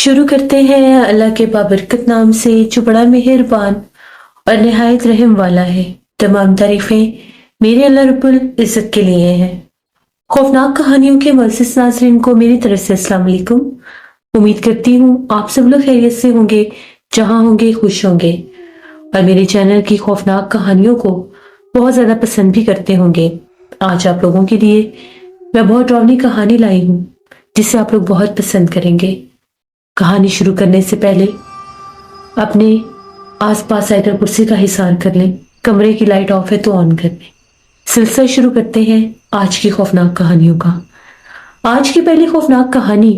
शुरू करते हैं अल्लाह के बाबरकत नाम से जो बड़ा मेहरबान और नहायत रहम वाला है। तमाम तारीफें मेरे अल्लाह रब्बुल इज़्ज़त के लिए हैं। खौफनाक कहानियों के मुअज़्ज़िज़ नाज़रीन को मेरी तरफ से अस्सलाम वालेकुम। उम्मीद करती हूँ आप सब लोग खैरियत से होंगे, जहाँ होंगे खुश होंगे और मेरे चैनल की खौफनाक कहानियों को बहुत ज़्यादा पसंद भी करते होंगे। आज आप लोगों के लिए मैं बहुत डरावनी कहानी लाई हूँ जिसे आप लोग बहुत पसंद करेंगे। कहानी शुरू करने से पहले अपने आसपास आकर कुर्सी का हिसार कर लें। कमरे की लाइट ऑफ है तो ऑन कर लें। सिलसिला शुरू करते हैं आज की खौफनाक कहानियों का। आज की पहली खौफनाक कहानी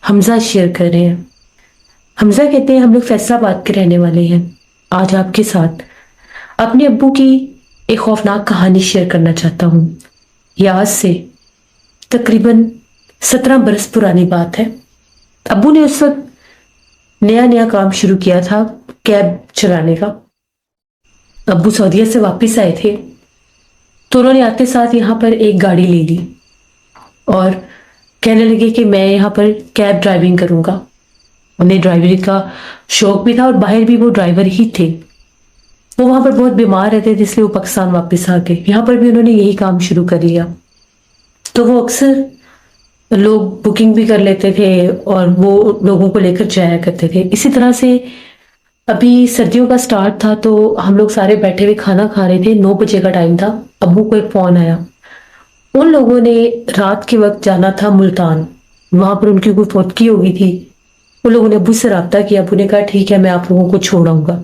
हमजा शेयर कर रहे हैं। हमजा कहते हैं हम लोग फैसलाबाद के रहने वाले हैं। आज आपके साथ अपने अब्बू की एक खौफनाक कहानी शेयर करना चाहता हूँ। यह आज से तकरीबन 17 बरस पुरानी बात है। अब्बू ने उस वक्त नया नया काम शुरू किया था, कैब चलाने का। अब्बू सऊदीया से वापस आए थे तो उन्होंने आते साथ यहाँ पर एक गाड़ी ले ली और कहने लगे कि मैं यहाँ पर कैब ड्राइविंग करूँगा। उन्हें ड्राइवरी का शौक भी था और बाहर भी वो ड्राइवर ही थे। वो वहाँ पर बहुत बीमार रहते थे इसलिए वो पाकिस्तान वापस आ गए। यहाँ पर भी उन्होंने यही काम शुरू कर लिया। तो वो अक्सर लोग बुकिंग भी कर लेते थे और वो लोगों को लेकर जाया करते थे। इसी तरह से अभी सर्दियों का स्टार्ट था तो हम लोग सारे बैठे हुए खाना खा रहे थे। 9 बजे का टाइम था। अब्बू को एक फोन आया। उन लोगों ने रात के वक्त जाना था मुल्तान, वहां पर उनकी कोई फौतगी हो गई थी। उन लोगों ने अब्बू से रब्ता किया। अब्बू ने कहा ठीक है मैं आप लोगों को छोड़ आऊंगा।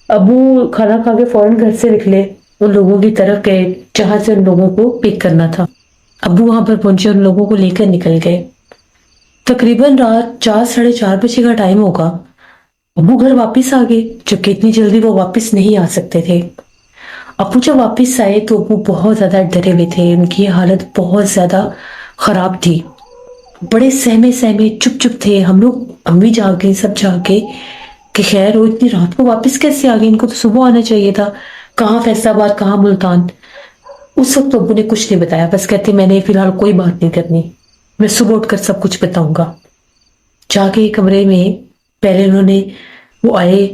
अब्बू खाना खा के फौरन घर से निकले, उन लोगों की तरफ गए जहां से उन लोगों को पिक करना था। अब्बू वहां पर पहुंचे, उन लोगों को लेकर निकल गए। तकरीबन रात 4-4:30 बजे का टाइम होगा। अब्बू घर वापस आ गए, जबकि इतनी जल्दी वो वापस नहीं आ सकते थे। अब्बू जब वापस आए तो अब्बू बहुत ज्यादा डरे हुए थे। उनकी हालत बहुत ज्यादा खराब थी, बड़े सहमे सहमे चुप चुप थे। हम लोग अम्मी जाग गई, सब जाग गए कि खैर वो इतनी रात को वापस कैसे आ गए, इनको तो सुबह आना चाहिए था। कहाँ फैसलाबाद, कहाँ मुल्तान। उस वक्त अब्बू ने कुछ नहीं बताया, बस कहते मैंने फिलहाल कोई बात नहीं करनी, मैं सुबह उठकर सब कुछ बताऊंगा। जाके कमरे में पहले उन्होंने वो आए,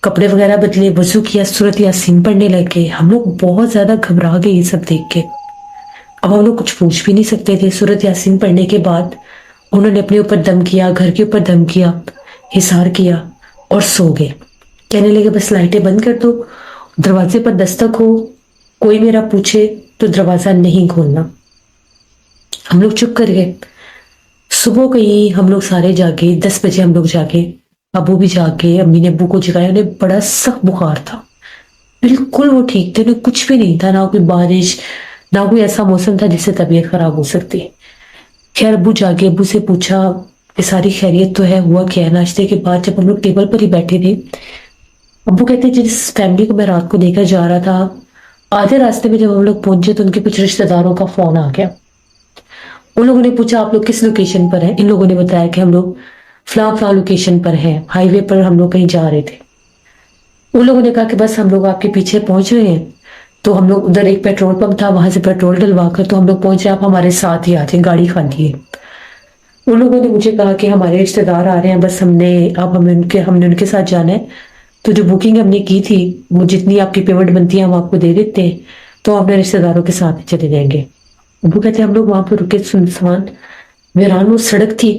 कपड़े वगैरह बदले, वजू किया, सूरत यासीन पढ़ने लग गए। हम लोग बहुत ज्यादा घबरा गए ये सब देख के। अब हम लोग कुछ पूछ भी नहीं सकते थे। सूरत यासीन पढ़ने के बाद उन्होंने अपने ऊपर दम किया, घर के ऊपर दम किया, हिसार किया और सो गए। कहने लगे बस लाइटें बंद कर दो, दरवाजे पर दस्तक हो, कोई मेरा पूछे तो दरवाजा नहीं खोलना। हम लोग चुप कर गए। सुबह गई, हम लोग सारे जागे। 10 बजे हम लोग जागे, अबू भी जाग गए। अम्मी ने अबू को जगाया। उन्हें बड़ा सख्त बुखार था, बिल्कुल वो ठीक थे, उन्हें कुछ भी नहीं था, ना कोई बारिश, ना कोई ऐसा मौसम था जिससे तबीयत खराब हो सकती। खैर अबू जागे, अबू से पूछा कि सारी खैरियत तो है, हुआ क्या है। नाश्ते के बाद जब हम लोग टेबल पर ही बैठे थे, अबू कहते जिस फैमिली को मैं रात को लेकर जा रहा था, आधे रास्ते में जब हम लोग पहुंचे तो उनके कुछ रिश्तेदारों का फोन आ गया। उन लोगों ने पूछा आप लोग किस लोकेशन पर हैं। इन लोगों ने बताया कि हम लोग फलां फलां लोकेशन पर हैं, हाईवे पर हम लोग कहीं जा रहे थे। उन लोगों ने कहा कि बस हम लोग आपके पीछे पहुंच रहे हैं। तो हम लोग उधर एक पेट्रोल पंप था, वहां से पेट्रोल डलवा कर तो हम लोग पहुंच रहे, आप हमारे साथ ही आ जाए, गाड़ी खाली है। उन लोगों ने मुझे कहा कि हमारे रिश्तेदार आ रहे हैं, बस हमने उनके साथ जाना है। तो जो बुकिंग हमने की थी, वो जितनी आपकी पेमेंट बनती है हम आपको दे देते हैं, तो अपने रिश्तेदारों के साथ ही चले जाएंगे। वो कहते हम लोग वहां पर रुके, सुनसान वीरान वो सड़क थी।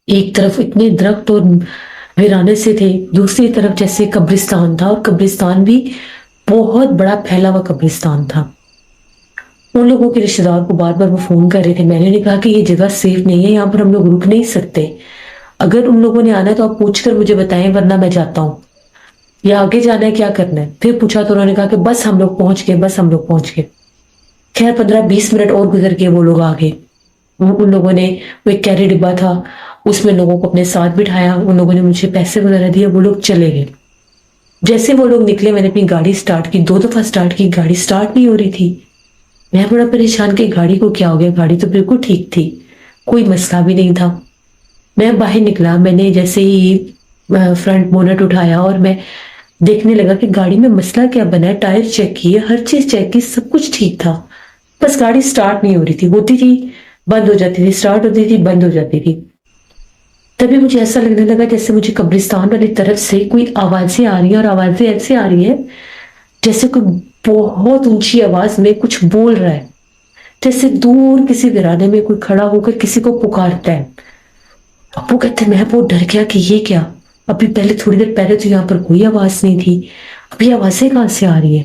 एक तरफ इतने दरख्त और वीराने से थे, दूसरी तरफ जैसे कब्रिस्तान था, और कब्रिस्तान भी बहुत बड़ा फैला हुआ कब्रिस्तान था। उन लोगों के रिश्तेदार को बार बार वो फोन कर रहे थे। मैंने कहा कि ये जगह सेफ नहीं है, यहाँ पर हम लोग रुक नहीं सकते। अगर उन लोगों ने आना है तो आप पूछ कर मुझे बताएं, वरना मैं जाता हूँ, या आगे जाना है, क्या करना है। फिर पूछा तो उन्होंने कहा कि बस हम लोग पहुंच गए, बस हम लोग पहुंच गए। खैर 15-20 मिनट और गुजर के वो लोग आ गए। उन लोगों ने वो एक कैरी डिब्बा था, उसमें लोगों को अपने साथ बिठाया। उन लोगों ने मुझे पैसे वगैरह दिए, वो लोग चले गए। जैसे वो लोग निकले मैंने अपनी गाड़ी स्टार्ट की, 2 दफा स्टार्ट की, गाड़ी स्टार्ट नहीं हो रही थी। मैं बड़ा परेशान कि गाड़ी को क्या हो गया। गाड़ी तो बिल्कुल ठीक थी, कोई मसला भी नहीं था। मैं बाहर निकला, मैंने जैसे ही फ्रंट बोनट उठाया और मैं देखने लगा कि गाड़ी में मसला क्या बना है। टायर चेक किए, हर चीज चेक की, सब कुछ ठीक था, बस गाड़ी स्टार्ट नहीं हो रही थी। होती थी बंद हो जाती थी, स्टार्ट होती थी बंद हो जाती थी। تبھی مجھے ایسا لگنے لگا جیسے مجھے قبرستان والی طرف سے کوئی آوازیں آ رہی ہیں، اور آوازیں ایسے آ رہی ہیں جیسے کوئی بہت اونچی آواز میں کچھ بول رہا ہے، جیسے دور کسی ویرانے میں کوئی کھڑا ہو کر کسی کو پکارتا ہے۔ ابو کہتے میں بہت ڈر گیا کہ یہ کیا، ابھی پہلے تھوڑی دیر پہلے تو یہاں پر کوئی آواز نہیں تھی، ابھی آوازیں کہاں سے آ رہی ہیں؟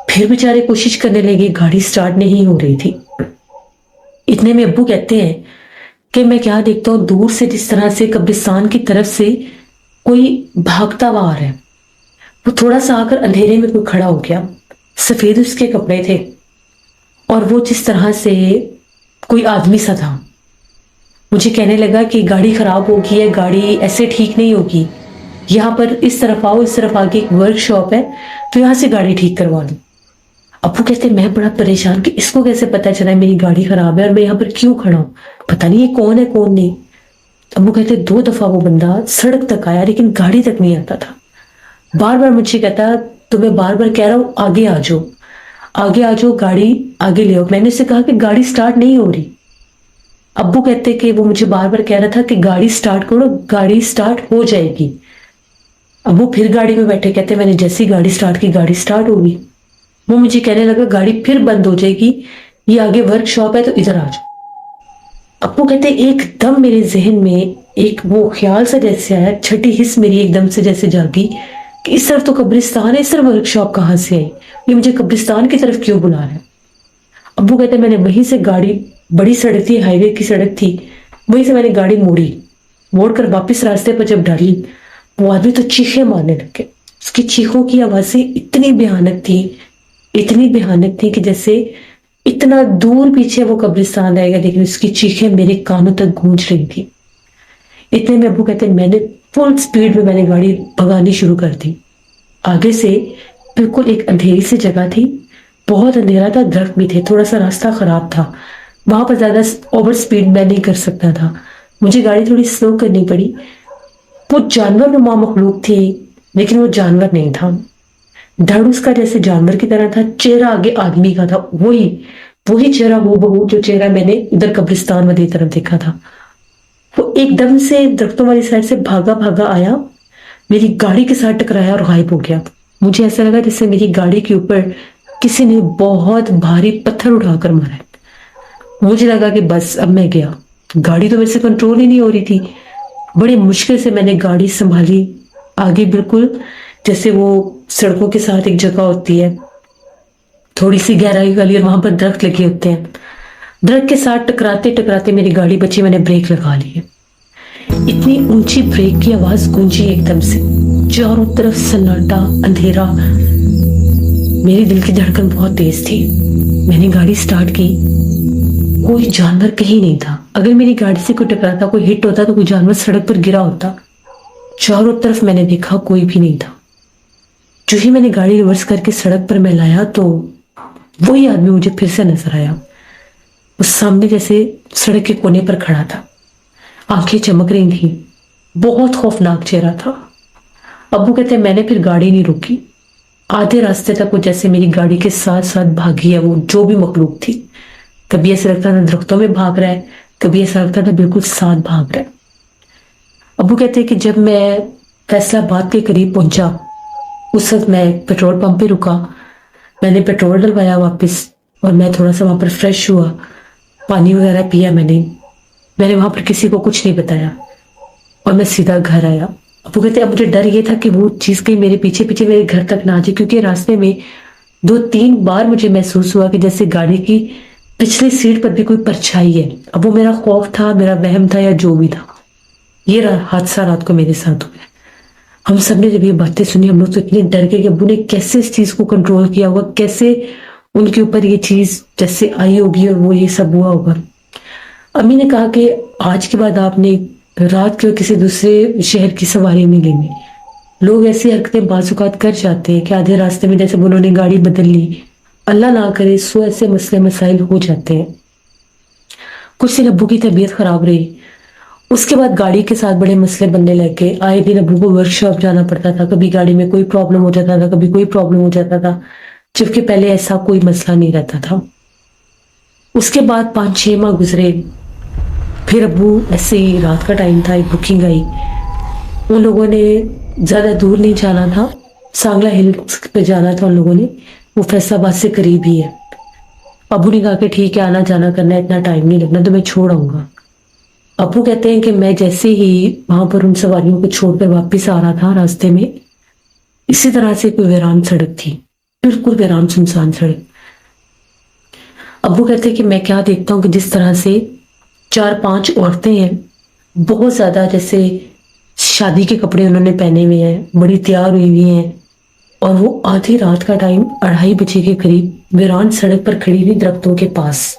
پھر بیچارے کوشش کرنے لگے، گاڑی سٹارٹ نہیں ہو رہی تھی۔ اتنے میں ابو کہتے ہیں کہ میں کیا دیکھتا ہوں، دور سے جس طرح سے قبرستان کی طرف سے کوئی بھاگتا ہوا آ رہا ہے۔ وہ تھوڑا سا آ کر اندھیرے میں کوئی کھڑا ہو گیا، سفید اس کے کپڑے تھے، اور وہ جس طرح سے کوئی آدمی سا تھا۔ مجھے کہنے لگا کہ گاڑی خراب ہوگی ہے، گاڑی ایسے ٹھیک نہیں ہوگی، یہاں پر اس طرف آؤ، اس طرف آگے ایک ورک شاپ ہے تو یہاں سے گاڑی ٹھیک کروا لوں۔ ابو کہتے میں بڑا پریشان کہ اس کو کیسے پتا چلا میری گاڑی خراب ہے اور میں یہاں پر کیوں کھڑا ہوں، پتہ نہیں یہ کون ہے کون نہیں۔ ابو کہتے 2 دفعہ وہ بندہ سڑک تک آیا لیکن گاڑی تک نہیں آتا تھا، بار بار مجھے کہتا تو میں بار بار کہہ رہا ہوں آگے آ جاؤ، آگے آ جاؤ، گاڑی آگے لے آؤ۔ میں نے اسے کہا کہ گاڑی سٹارٹ نہیں ہو رہی۔ ابو کہتے کہ وہ مجھے بار بار کہہ رہا تھا کہ گاڑی سٹارٹ کرو، گاڑی سٹارٹ ہو جائے گی۔ ابو پھر گاڑی میں بیٹھے، کہتے میں نے جیسی گاڑی سٹارٹ کی گاڑی سٹارٹ ہوگی۔ وہ مجھے کہنے لگا گاڑی پھر بند ہو جائے گی، یہ آگے ورک شاپ ہے تو ادھر آ جاؤ۔ ابو کہتے ایک دم میرے ذہن میں ایک وہ خیال سا جیسے آیا، چھٹی حص میری ایک دم سے جیسے جاگی کہ اس طرف تو قبرستان ہے، اس طرف ورک شاپ کہاں سے آئی، یہ مجھے قبرستان کی طرف کیوں بلا رہا ہے۔ ابو کہتے میں نے وہیں سے گاڑی، بڑی سڑک تھی، ہائی وے کی سڑک تھی، وہیں سے میں نے گاڑی موڑی، موڑ کر واپس راستے پر جب ڈالی، وہ آدمی تو چیخیں مارنے لگے۔ اس کی چیخوں کی آوازیں اتنی بھیانک تھی، اتنی بھیانک تھی کہ جیسے اتنا دور پیچھے وہ قبرستان رہے گا لیکن اس کی چیخیں میرے کانوں تک گونج رہی تھی۔ اتنے میں ابو کہتے میں نے فل سپیڈ میں نے گاڑی بھگانی شروع کر دی۔ آگے سے بالکل ایک اندھیری سی جگہ تھی، بہت اندھیرا تھا، درخت بھی تھے، تھوڑا سا راستہ خراب تھا، وہاں پر زیادہ اوور سپیڈ میں نہیں کر سکتا تھا، مجھے گاڑی تھوڑی سلو کرنی پڑی۔ وہ جانور نما مخلوق تھی لیکن وہ جانور نہیں تھا، دھڑ اس کا جیسے جانور کی طرح تھا، چہرہ آگے آدمی کا تھا، وہی چہرہ وہ بہو جو چہرہ میں نے ادھر قبرستان والی طرف دیکھا تھا۔ وہ ایک دم سے درختوں والی سائڈ سے بھاگا بھاگا آیا، میری گاڑی کے ساتھ ٹکرایا اور غائب ہو گیا۔ مجھے ایسا لگا جیسے میری گاڑی کے اوپر کسی نے بہت بھاری پتھر اٹھا کر مارا ہے۔ مجھے لگا کہ بس اب میں گیا، گاڑی تو میرے سے کنٹرول ہی نہیں ہو رہی تھی۔ بڑی مشکل سے میں نے گاڑی سنبھالی، آگے بالکل جیسے وہ سڑکوں کے ساتھ ایک جگہ ہوتی ہے تھوڑی سی گہرائی والی اور وہاں پر درخت لگے ہوتے ہیں، درخت کے ساتھ ٹکراتے ٹکراتے میری گاڑی بچی، میں نے بریک لگا لی ہے۔ اتنی اونچی بریک کی آواز گونجی ایک دم سے، چاروں طرف سناٹا، اندھیرا، میری دل کی دھڑکن بہت تیز تھی۔ میں نے گاڑی سٹارٹ کی، کوئی جانور کہیں نہیں تھا، اگر میری گاڑی سے کوئی ٹکراتا، کوئی ہٹ ہوتا تو کوئی جانور سڑک پر گرا ہوتا۔ چاروں طرف میں نے دیکھا کوئی بھی نہیں تھا۔ جو ہی میں نے گاڑی ریورس کر کے سڑک پر میں لایا تو وہی آدمی مجھے پھر سے نظر آیا، اس سامنے جیسے سڑک کے کونے پر کھڑا تھا، آنکھیں چمک رہی تھیں، بہت خوفناک چہرہ تھا۔ ابو کہتے میں نے پھر گاڑی نہیں روکی، آدھے راستے تک وہ جیسے میری گاڑی کے ساتھ ساتھ بھاگی ہے، وہ جو بھی مخلوق تھی، کبھی ایسا لگتا تھا درختوں میں بھاگ رہا ہے، کبھی ایسا لگتا تھا بالکل ساتھ بھاگ رہا ہے۔ ابو کہتے کہ جب میں فیصلہ آباد کے قریب پہنچا، اس وقت میں پیٹرول پمپ پہ رکا، میں نے پیٹرول ڈلوایا واپس، اور میں تھوڑا سا وہاں پر فریش ہوا، پانی وغیرہ پیا میں نے وہاں پر کسی کو کچھ نہیں بتایا، اور میں سیدھا گھر آیا۔ ابو کہتے اب مجھے ڈر یہ تھا کہ وہ چیز کہیں میرے پیچھے پیچھے میرے گھر تک نہ آ جائے، کیونکہ راستے میں 2-3 بار مجھے محسوس ہوا کہ جیسے گاڑی کی پچھلی سیٹ پر بھی کوئی پرچھائی ہے۔ اب وہ میرا خوف تھا، میرا وہم تھا، یا جو بھی تھا، یہ حادثہ رات کو میرے ساتھ ہوا۔ ہم سب نے جب یہ باتیں سنی، ہم لوگ تو اتنے ڈر گئے کہ ابو نے کیسے اس چیز کو کنٹرول کیا ہوگا، کیسے ان کے اوپر یہ چیز جیسے آئی ہوگی اور وہ یہ سب ہوا ہوگا۔ امی نے کہا کہ آج کے بعد آپ نے رات کے کسی دوسرے شہر کی سواری نہیں لینی، لوگ ایسی حرکتیں بعض اوقات کر جاتے ہیں کہ آدھے راستے میں جیسے انہوں نے گاڑی بدل لی، اللہ نہ کرے سو ایسے مسئلے مسائل ہو جاتے ہیں۔ کچھ دن ابو کی طبیعت خراب رہی، اس کے بعد گاڑی کے ساتھ بڑے مسئلے بننے لگے، آئے دن ابو کو ورک شاپ جانا پڑتا تھا، کبھی گاڑی میں کوئی پرابلم ہو جاتا تھا، کبھی کوئی پرابلم ہو جاتا تھا، جبکہ پہلے ایسا کوئی مسئلہ نہیں رہتا تھا۔ اس کے بعد 5-6 ماہ گزرے، फिर अब्बू ऐसे ही रात का टाइम था, एक बुकिंग आई। उन लोगों ने ज़्यादा दूर नहीं जाना था, सांगला हिल्स पे जाना था उन लोगों ने, वो फैसलाबाद से करीब ही है। अब्बू ने कहा कि ठीक है, आना जाना करना है, इतना टाइम नहीं लगना, तो मैं छोड़ आऊंगा। अब्बू कहते हैं कि मैं जैसे ही वहां पर उन सवारियों को छोड़कर वापस आ रहा था, रास्ते में इसी तरह से कोई वीरान सड़क थी, बिल्कुल वीरान सुनसान सड़क। अब्बू कहते हैं कि मैं क्या देखता हूँ कि जिस तरह से 4-5 औरतें हैं, बहुत ज्यादा, जैसे शादी के कपड़े उन्होंने पहने हुए हैं, बड़ी तैयार हुई हुई हैं, और वो आधी रात का टाइम 2:30 के करीब वीरान सड़क पर खड़ी हुई दरख्तों के पास।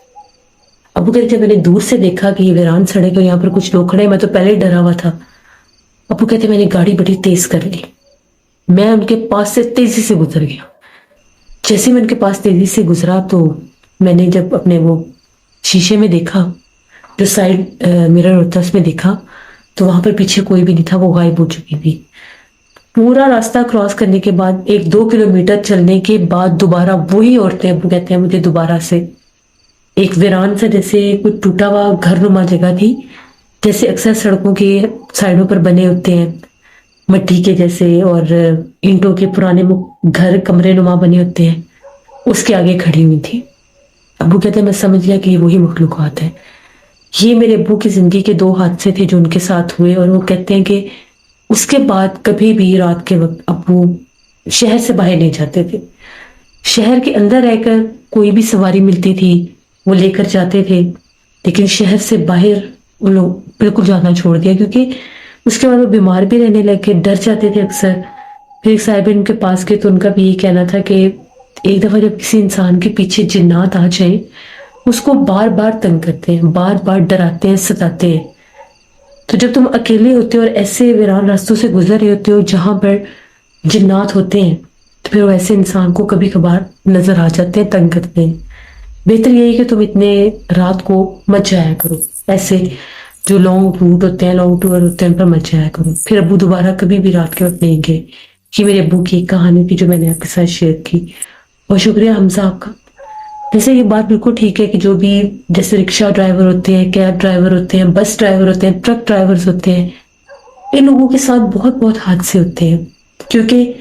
अबू कहते मैंने दूर से देखा कि ये वीरान सड़क है, यहाँ पर कुछ लोग खड़े हैं, मैं तो पहले ही डरा हुआ था। अबू कहते मैंने गाड़ी बड़ी तेज कर ली, मैं उनके पास से तेजी से गुजर गया। जैसे मैं उनके पास तेजी से गुजरा तो मैंने जब अपने वो शीशे में देखा, जो साइड मिरर होता है उसमें देखा, तो वहां पर पीछे कोई भी नहीं था, वो गायब हो चुकी थी। पूरा रास्ता क्रॉस करने के बाद 1-2 किलोमीटर चलने के बाद दोबारा वही औरतें, अबू कहते हैं मुझे दोबारा से एक वीरान सा, जैसे कोई टूटा हुआ घरनुमा जगह थी, जैसे अक्सर सड़कों के साइडों पर बने होते हैं मट्टी के जैसे, और ईंटों के पुराने घर कमरे नुमा बने होते हैं, उसके आगे खड़ी हुई थी। अबू कहते हैं मैं समझ गया कि ये वही मखलूकात है। ये मेरे अबू की जिंदगी के 2 हादसे थे जो उनके साथ हुए, और वो कहते हैं कि उसके बाद कभी भी रात के वक्त अबू शहर से बाहर नहीं जाते थे। शहर के अंदर रहकर कोई भी सवारी मिलती थी वो लेकर जाते थे, लेकिन शहर से बाहर उन लोग बिल्कुल जाना छोड़ दिया, क्योंकि उसके बाद वो बीमार भी रहने लगे, डर जाते थे अक्सर। फिर एक साहिब उनके पास गए तो उनका भी यही कहना था कि एक दफा जब किसी इंसान के पीछे जिन्नात आ जाए, उसको बार बार तंग करते हैं, बार बार डराते हैं, सताते हैं। तो जब तुम अकेले होते हो और ऐसे वीरान रास्तों से गुजर रहे होते हो जहां पर जिन्नात होते हैं, तो फिर वैसे इंसान को कभी कभार नजर आ जाते हैं, तंग करते हैं। बेहतर यही कि तुम इतने रात को मत जाया करो, ऐसे जो लॉन्ग रूट होते हैं, लॉन्ग टूर होते हैं, उन पर मत जाया करो। फिर अबू दोबारा कभी भी रात के वक्त नहीं गए। ये मेरे अबू की कहानी थी जो मैंने आपके साथ शेयर की। और शुक्रिया हमजा आपका। जैसे ये बात बिल्कुल ठीक है कि जो भी जैसे रिक्शा ड्राइवर होते हैं, कैब ड्राइवर होते हैं, बस ड्राइवर होते हैं, ट्रक ड्राइवर्स होते हैं, इन लोगों के साथ बहुत बहुत हादसे होते हैं, क्योंकि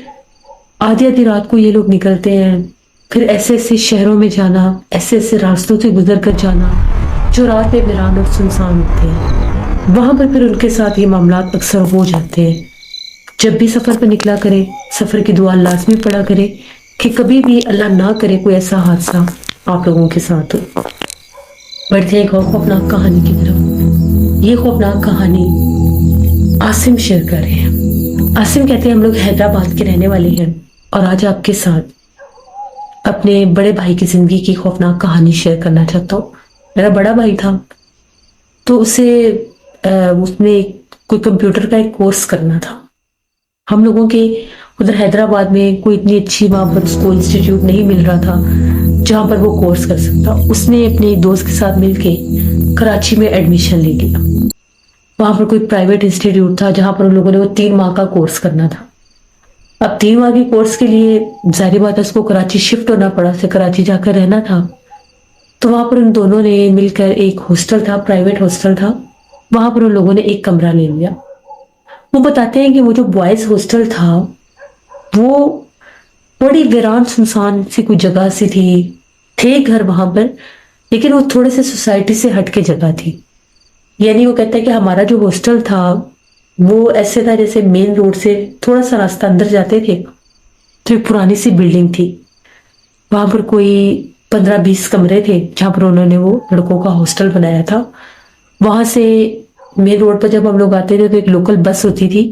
आधी आधी रात को ये लोग निकलते हैं, फिर ऐसे ऐसे शहरों में जाना, ऐसे ऐसे रास्तों से गुजर कर जाना जो रात में वीरान और सुनसान होते हैं। वहां पर फिर उनके साथ ये मामला अक्सर हो जाते हैं। जब भी सफर पर निकला करे, सफर की दुआ लाजमी पड़ा करे कि कभी भी अल्लाह ना करे कोई ऐसा हादसा आप लोगों के साथ हो। बढ़ते हैं एक और खौफनाक कहानी की तरफ। ये खौफनाक कहानी आसिम शेयर कर रहे हैं। आसिम कहते हैं हम लोग हैदराबाद के रहने वाले हैं, और आज आपके साथ अपने बड़े भाई की जिंदगी की खौफनाक कहानी शेयर करना चाहता हूँ। मेरा बड़ा भाई था, तो उसने कोई कंप्यूटर का एक कोर्स करना था। हम लोगों के उधर हैदराबाद में कोई इतनी अच्छी वहां पर स्कूल इंस्टीट्यूट नहीं मिल रहा था जहां पर वो कोर्स कर सकता। उसने अपने दोस्त के साथ मिलके कराची में एडमिशन ले लिया। वहां पर कोई प्राइवेट इंस्टीट्यूट था जहां पर उन लोगों ने वो 3 माह का कोर्स करना था। अब 3 माह के कोर्स के लिए जाहिर बात है उसको कराची शिफ्ट होना पड़ा, उसे कराची जाकर रहना था। तो वहां पर उन दोनों ने मिलकर, एक हॉस्टल था, प्राइवेट हॉस्टल था, वहां पर उन लोगों ने एक कमरा ले लिया। वो बताते हैं कि वो जो बॉयज हॉस्टल था वो बड़ी वीरान सुनसान सी कोई जगह सी थी, थे घर वहां पर, लेकिन वो थोड़े से सोसाइटी से हटके जगह थी। यानी वो कहता है कि हमारा जो हॉस्टल था वो ऐसे था जैसे मेन रोड से थोड़ा सा रास्ता अंदर जाते थे, तो एक पुरानी सी बिल्डिंग थी, वहां पर कोई 15-20 कमरे थे जहां पर उन्होंने वो लड़कों का हॉस्टल बनाया था। वहां से मेन रोड पर जब हम लोग आते थे तो एक लोकल बस होती थी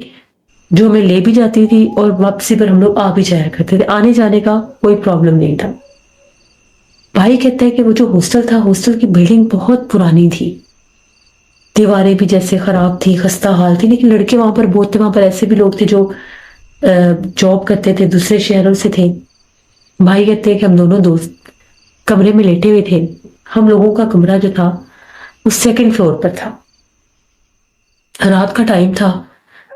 जो हमें ले भी जाती थी, और वापसी पर हम लोग आ भी जाया करते थे। आने जाने का कोई प्रॉब्लम नहीं था। भाई कहता है कि वो जो हॉस्टल था, हॉस्टल की बिल्डिंग बहुत पुरानी थी, दीवारें भी जैसे खराब थी, खस्ता हाल थी, लेकिन लड़के वहां पर बहुत थे। वहां पर ऐसे भी लोग थे जो जॉब करते थे, दूसरे शहरों से थे। भाई कहते हैं कि हम दोनों दोस्त कमरे में लेटे हुए थे। हम लोगों का कमरा जो था वो 2nd फ्लोर पर था। रात का टाइम था,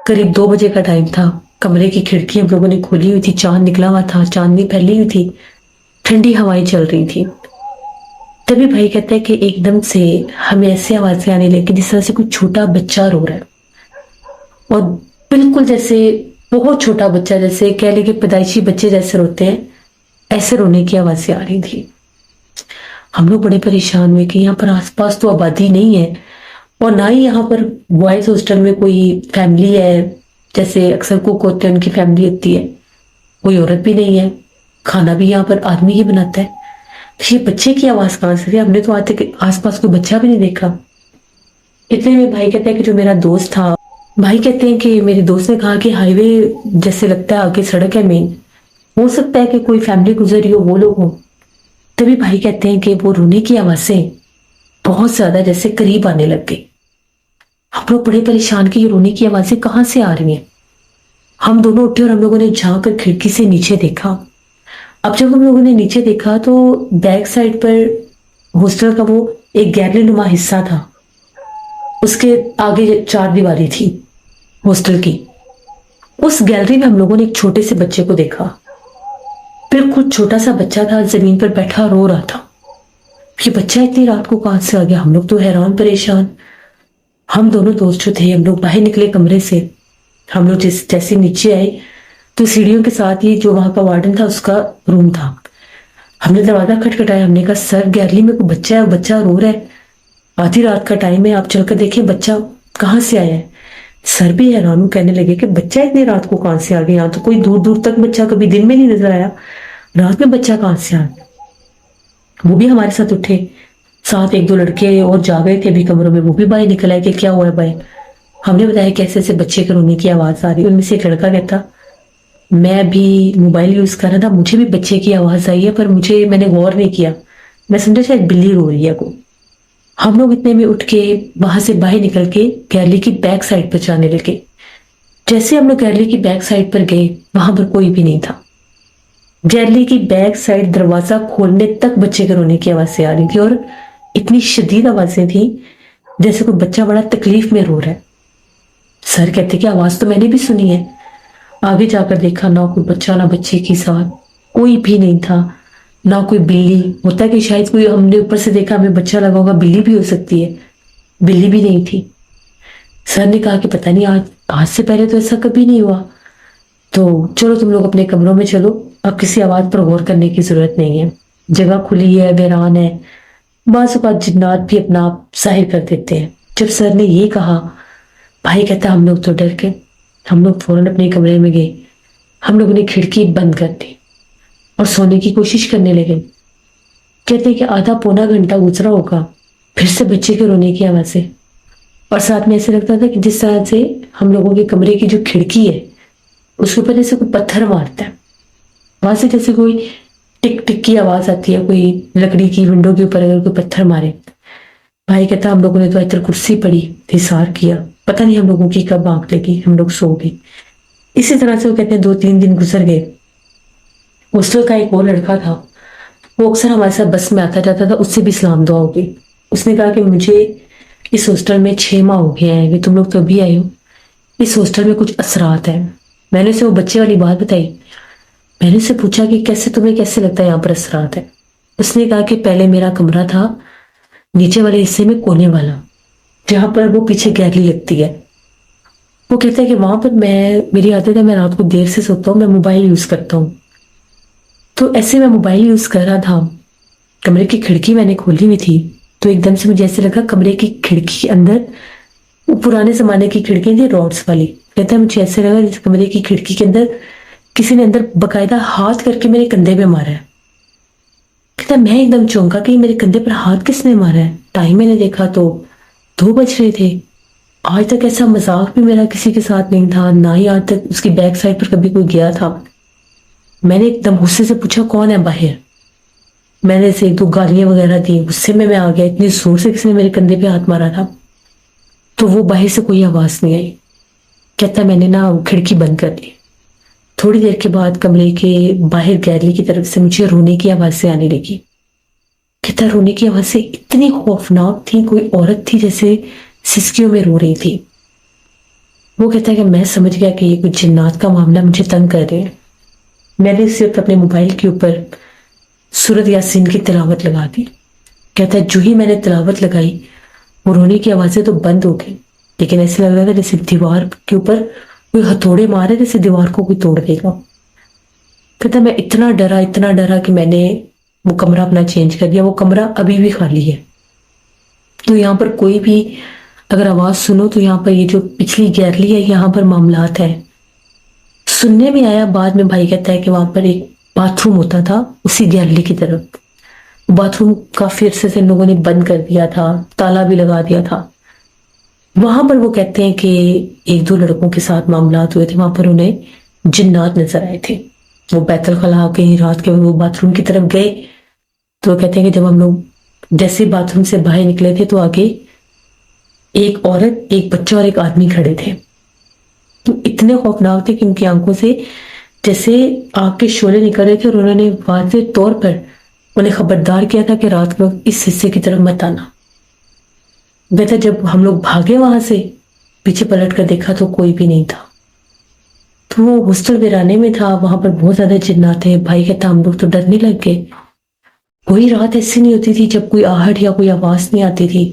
करीब 2 बजे का टाइम था। कमरे की खिड़की हम लोगों ने खोली हुई थी, चांद निकला हुआ था, चांदनी फैली हुई थी, ठंडी हवाएं चल रही थी। تبھی بھائی کہتا ہے کہ ایک دم سے ہمیں ایسی آوازیں آنے لگی جس طرح سے کوئی چھوٹا بچہ رو رہا ہے، اور بالکل جیسے بہت چھوٹا بچہ، جیسے کہہ لے کہ پیدائشی بچے جیسے روتے ہیں ایسے رونے کی آوازیں آ رہی تھی۔ ہم لوگ بڑے پریشان ہوئے کہ یہاں پر آس پاس تو آبادی نہیں ہے، اور نہ ہی یہاں پر بوائز ہاسٹل میں کوئی فیملی ہے، جیسے اکثر کوک ہوتے ہیں ان کی فیملی ہوتی ہے، کوئی عورت بھی نہیں ہے، کھانا بھی یہاں پر آدمی ہی بناتا ہے، تو یہ بچے کی آواز کہاں سے رہی؟ ہم نے تو آج تک آس پاس کوئی بچہ بھی نہیں دیکھا۔ اتنے میں بھائی کہتے ہیں کہ جو میرا دوست تھا، بھائی کہتے ہیں کہ میرے دوست نے کہا کہ ہائی وے جیسے لگتا ہے آگے سڑک ہے مین، ہو سکتا ہے کہ کوئی فیملی گزری ہو، وہ لوگ ہوں۔ تبھی بھائی کہتے ہیں کہ وہ رونے کی آوازیں بہت زیادہ جیسے قریب آنے لگ گئی۔ ہم لوگ بڑے پریشان کہ یہ رونے کی آوازیں کہاں سے آ رہی ہیں۔ ہم دونوں اٹھے اور ہم لوگوں نے جھانک کر کھڑکی سے نیچے دیکھا۔ اب جب ہم لوگوں نے نیچے دیکھا تو بیک سائڈ پر ہاسٹل کا وہ ایک گیلری نما حصہ تھا، اس کے آگے چار دیواری تھی ہاسٹل کی۔ اس گیلری میں ہم لوگوں نے ایک چھوٹے سے بچے کو دیکھا، بالکل چھوٹا سا بچہ تھا، زمین پر بیٹھا رو رہا تھا۔ یہ بچہ اتنی رات کو کہاں سے آ گیا؟ ہم لوگ تو حیران پریشان۔ ہم دونوں دوست جو تھے ہم لوگ باہر نکلے کمرے سے، ہم لوگ جیسے نیچے آئے تو سیڑھیوں کے ساتھ ہی جو وہاں کا وارڈن تھا اس کا روم تھا۔ ہم نے دروازہ کھٹکھٹایا، ہم نے کہا سر گیلری میں کوئی بچہ ہے، بچہ رو رہا ہے، آدھی رات کا ٹائم ہے، آپ چل کر دیکھیں بچہ کہاں سے آیا ہے۔ سر بھی حیران کہنے لگے کہ بچہ اتنی رات کو کہاں سے آ گیا؟ یہاں تو کوئی دور دور تک بچہ کبھی دن میں نہیں نظر آیا، رات میں بچہ کہاں سے آ گیا؟ وہ بھی ہمارے ساتھ اٹھے، ساتھ ایک دو لڑکے اور جا گئے تھے ابھی کمروں میں، وہ بھی باہر نکل آئے کہ کیا ہوا ہے بھائی۔ ہم نے بتایا کہ ایسے ایسے بچے کے رونے کی آواز آ رہی ہے۔ ان میں سے ایک لڑکا کہتا میں بھی موبائل یوز کر رہا تھا، مجھے بھی بچے کی آواز آئی ہے، پر میں نے غور نہیں کیا، میں سمجھا شاید بلی رو رہی ہے کوئی۔ ہم لوگ اتنے میں اٹھ کے وہاں سے باہر نکل کے گیلری کی بیک سائڈ پر جانے لگے۔ جیسے ہم لوگ گیلری کی بیک سائڈ پر گئے وہاں پر کوئی بھی نہیں تھا۔ گیلری کی بیک سائڈ دروازہ کھولنے تک بچے کے رونے کی آوازیں آ رہی تھی، اور اتنی شدید آوازیں تھیں جیسے کوئی بچہ بڑا تکلیف میں رو رہا ہے۔ سر کہتے کہ آواز تو میں نے بھی سنی ہے۔ آگے جا کر دیکھا نہ کوئی بچہ نہ بچے کی ساتھ کوئی بھی نہیں تھا، نہ کوئی بلی، ہوتا ہے کہ شاید کوئی ہم نے اوپر سے دیکھا ہمیں بچہ لگا ہوگا، بلی بھی ہو سکتی ہے، بلی بھی نہیں تھی۔ سر نے کہا کہ پتہ نہیں آج سے پہلے تو ایسا کبھی نہیں ہوا، تو چلو تم لوگ اپنے کمروں میں چلو، اب کسی آواز پر غور کرنے کی ضرورت نہیں ہے، جگہ کھلی ہے، ویران ہے، بعض اوقات جنات بھی اپنا آپ ظاہر کر دیتے ہیں۔ جب سر نے یہ کہا بھائی کہتا ہم لوگ تو ڈر گئے، ہم لوگ فوراً اپنے کمرے میں گئے، ہم لوگوں نے کھڑکی بند کر دی اور سونے کی کوشش کرنے لگے۔ کہتے کہ آدھا پونا گھنٹہ گزرا ہوگا، پھر سے بچے کے رونے کی آوازیں، اور ساتھ میں ایسے لگتا تھا کہ جس طرح سے ہم لوگوں کے کمرے کی جو کھڑکی ہے اس کے اوپر جیسے کوئی پتھر مارتا ہے، وہاں سے جیسے کوئی ٹک ٹک کی آواز آتی ہے، کوئی لکڑی کی ونڈو کے اوپر اگر کوئی پتھر مارے۔ بھائی کہتا ہم لوگوں نے تو ایتر کرسی پڑی، حصار کیا، پتہ نہیں ہم لوگوں کی کب آنکھ لگی، ہم لوگ سو گئے۔ اسی طرح سے وہ کہتے ہیں 2-3 دن گزر گئے۔ ہاسٹل کا ایک اور لڑکا تھا، وہ اکثر ہمارے ساتھ بس میں آتا جاتا تھا، اس سے بھی سلام دعا ہو گئی۔ اس نے کہا کہ مجھے اس ہاسٹل میں 6 ماہ ہو گئے ہیں، کہ تم لوگ تو ابھی آئے ہو، اس ہاسٹل میں کچھ اثرات ہیں۔ میں نے اسے وہ بچے والی بات بتائی، میں نے اسے پوچھا کہ تمہیں کیسے لگتا ہے یہاں پر اثرات ہے؟ اس نے کہا کہ پہلے میرا کمرہ تھا نیچے والے حصے میں کونے والا، جہاں پر وہ پیچھے گیلری لگتی ہے، وہ کہتا ہے کہ وہاں پر میری عادت ہے، میں رات کو دیر سے سوتا ہوں، میں موبائل یوز کرتا ہوں، تو ایسے میں موبائل یوز کر رہا تھا، کمرے کی کھڑکی میں نے کھولی ہوئی تھی، تو ایک دم سے مجھے ایسے لگا کمرے کی کھڑکی کے اندر، وہ پرانے زمانے کی کھڑکی تھی روڈس والی، کہتا ہے مجھے ایسے لگا جیسے کمرے کی کھڑکی کے اندر کسی نے اندر باقاعدہ ہاتھ کر کے میرے کندھے پہ مارا ہے۔ کہتا ہے میں ایک دم چونکا کہ میرے کندھے پر ہاتھ کس نے مارا ہے، ٹائم میں نے دیکھا تو 2 بج رہے تھے۔ آج تک ایسا مذاق بھی میرا کسی کے ساتھ نہیں تھا، نہ ہی آج تک اس کی بیک سائڈ پر کبھی کوئی گیا تھا۔ میں نے ایک دم غصے سے پوچھا کون ہے باہر؟ میں نے اسے 1-2 گالیاں وغیرہ دی، غصے میں آ گیا، اتنی زور سے کسی نے میرے کندھے پہ ہاتھ مارا تھا، تو وہ باہر سے کوئی آواز نہیں آئی۔ کہتا میں نے کھڑکی بند کر دی۔ تھوڑی دیر کے بعد کمرے کے باہر گیلری کی طرف سے مجھے رونے کی آوازیں آنے لگی۔ کہتا رونے کی آوازیں اتنی خوفناک تھی، کوئی عورت تھی جیسے سسکیوں میں رو رہی تھی۔ وہ کہتا ہے کہ میں سمجھ گیا کہ یہ کچھ جنات کا معاملہ، مجھے تنگ کر رہے ہیں۔ میں نے اس وقت اپنے موبائل کے اوپر سورۃ یاسین کی تلاوت لگا دی۔ कहता है जो ही मैंने तिलावत लगाई वो रोने की आवाजें तो बंद हो गई, लेकिन ऐसे लग रहा था जैसे दीवार के ऊपर कोई हथौड़े मारे, जैसे दीवार को कोई तोड़ देगा। कहता मैं इतना डरा कि मैंने वो कमरा अपना चेंज कर दिया। वो कमरा अभी भी खाली है, तो यहाँ पर कोई भी अगर आवाज सुनो तो यहाँ पर ये जो पिछली गैलरी है यहाँ पर मामलात है। सुनने में आया, बाद में भाई कहता है कि वहां पर एक बाथरूम होता था उसी गैलरी की तरफ। बाथरूम काफी अरसे से लोगों ने बंद कर दिया था, ताला भी लगा दिया था। वहां पर वो कहते हैं कि एक दो लड़कों के साथ मामलात हुए थे, वहां पर उन्हें जिन्नात नजर आए थे। वो बैतल खला के रात के वो बाथरूम की तरफ गए, तो वो कहते हैं कि जब हम लोग जैसे बाथरूम से बाहर निकले थे तो आगे एक औरत, एक बच्चा और एक आदमी खड़े थे। तो इतने खौफनाक थे कि उनकी आंखों से जैसे आग के शोले निकल रहे थे, और उन्होंने वाज़ेह तौर पर उन्हें खबरदार किया था कि रात को इस हिस्से की तरफ मत आना। बेटा जब हम लोग भागे वहां से, पीछे पलट कर देखा तो कोई भी नहीं था। तो वो हॉस्टल वीराने में था, वहां पर बहुत ज्यादा जिन्नात थे। भाई कहता हम लोग तो डरने लग गए। कोई रात ऐसी नहीं होती थी जब कोई आहट या कोई आवाज नहीं आती थी।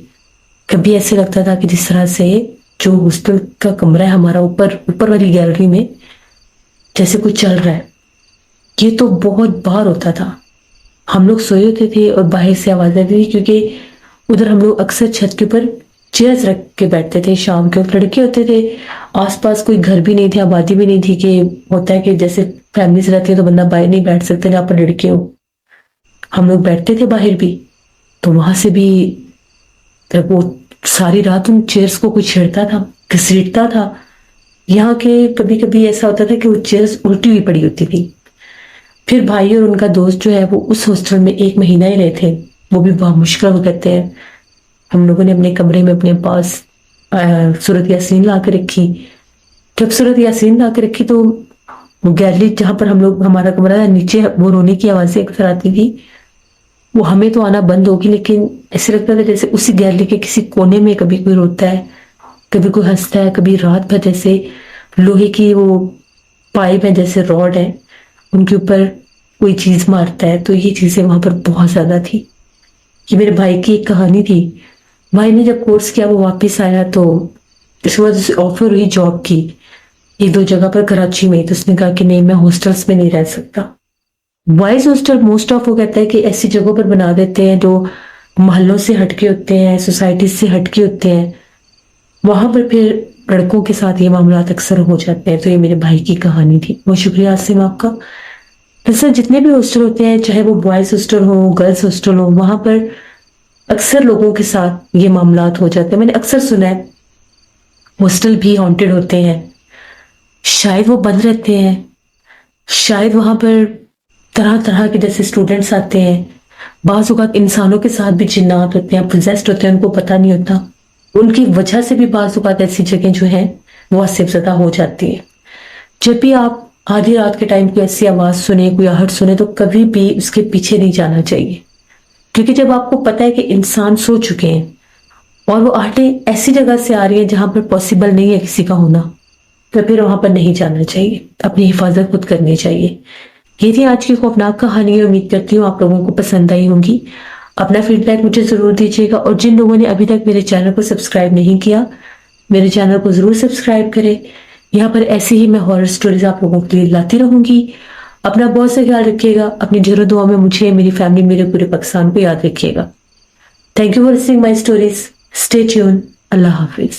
कभी ऐसे लगता था कि जिस तरह से जो हॉस्टल का कमरा है हमारा ऊपर वाली गैलरी में जैसे कुछ चल रहा है। ये तो बहुत बार होता था। हम लोग सोए होते थे और बाहर से आवाज आती थी, क्योंकि उधर हम लोग अक्सर छत के ऊपर चेयर्स रख के बैठते थे। शाम के वक्त लड़के होते थे, आसपास कोई घर भी नहीं थे, आबादी भी नहीं थी। कि होता है कि जैसे फैमिली से रहती है तो बंदा बाहर नहीं बैठ सकता जहाँ पर लड़के हो। हम लोग बैठते थे बाहर भी, तो वहां से भी वो सारी रात उन चेयर्स को कोई छेड़ता था, घसीटता था। यहाँ के कभी कभी ऐसा होता था कि वो चेयर्स उल्टी हुई पड़ी होती थी। फिर भाई और उनका दोस्त जो है वो उस हॉस्टल में 1 महीना ही रहे थे, वो भी बहुत मुश्किल वो कहते हैं। हम लोगों ने अपने कमरे में अपने पास सूरत यासीन ला के रखी। जब सूरत यासीन ला के रखी तो वो गैलरी जहाँ पर हम लोग हमारा कमरा था नीचे, वो रोने की आवाजें अक्सर आती थी। वो हमें तो आना बंद होगी, लेकिन ऐसे लगता था जैसे उसी गैलरी के किसी कोने में कभी कोई रोता है, कभी कोई हंसता है, कभी रात भर जैसे लोहे की वो पाइप है जैसे रॉड है उनके ऊपर कोई चीज मारता है। तो ये चीजें वहां पर बहुत ज्यादा थी। ये मेरे भाई की एक कहानी थी। भाई ने जब कोर्स किया वो वापस आया तो इसके बाद उसे ऑफर हुई जॉब की 1-2 जगह पर कराची में। तो उसने कहा कि नहीं मैं हॉस्टल्स में नहीं रह सकता। बॉयज हॉस्टल मोस्ट ऑफ वो कहता है कि ऐसी जगहों पर बना देते हैं जो मोहल्लों से हटके होते हैं, सोसाइटी से हटके होते हैं। वहां पर फिर लड़कों के साथ ये मामला अक्सर हो जाते हैं। तो ये मेरे भाई की कहानी थी। बहुत शुक्रिया आसिम आपका। दरअसल जितने भी हॉस्टल होते हैं, चाहे वो बॉयज हॉस्टल हो, गर्ल्स हॉस्टल हो, वहां पर अक्सर लोगों के साथ ये मामलात हो जाते हैं। मैंने अक्सर सुना है हॉस्टल भी हॉन्टेड होते हैं। शायद वो बंद रहते हैं, शायद वहां पर तरह तरह के जैसे स्टूडेंट्स आते हैं। बाज़ औक़ात इंसानों के साथ भी जिन्नात होते हैं, पोजेस्ड होते हैं, उनको पता नहीं होता। उनकी वजह से भी बाज़ औक़ात ऐसी जगह जो हैं वो असफज़दा हो जाती है। जब भी आप आधी रात के टाइम कोई ऐसी आवाज़ सुने, कोई आहट सुने, तो कभी भी उसके पीछे नहीं जाना चाहिए। क्योंकि जब आपको पता है कि इंसान सो चुके हैं और वो आहटें ऐसी जगह से आ रही है जहां पर पॉसिबल नहीं है किसी का होना, तो फिर वहां पर नहीं जाना चाहिए। अपनी हिफाजत खुद करनी चाहिए। ये थी आज की खौफनाक कहानी। उम्मीद करती हूँ आप लोगों को पसंद आई होंगी। अपना फीडबैक मुझे जरूर दीजिएगा, और जिन लोगों ने अभी तक मेरे चैनल को सब्सक्राइब नहीं किया, मेरे चैनल को जरूर सब्सक्राइब करें। यहाँ पर ऐसे ही मैं हॉरर स्टोरीज आप लोगों के लिए लाती रहूंगी। अपना बहुत सा ख्याल रखिएगा। अपनी ढेरों दुआ में मुझे, मेरी फैमिली, मेरे पूरे पाकिस्तान को याद रखिएगा। Thank you for listening my stories. Stay tune. Allah Hafiz.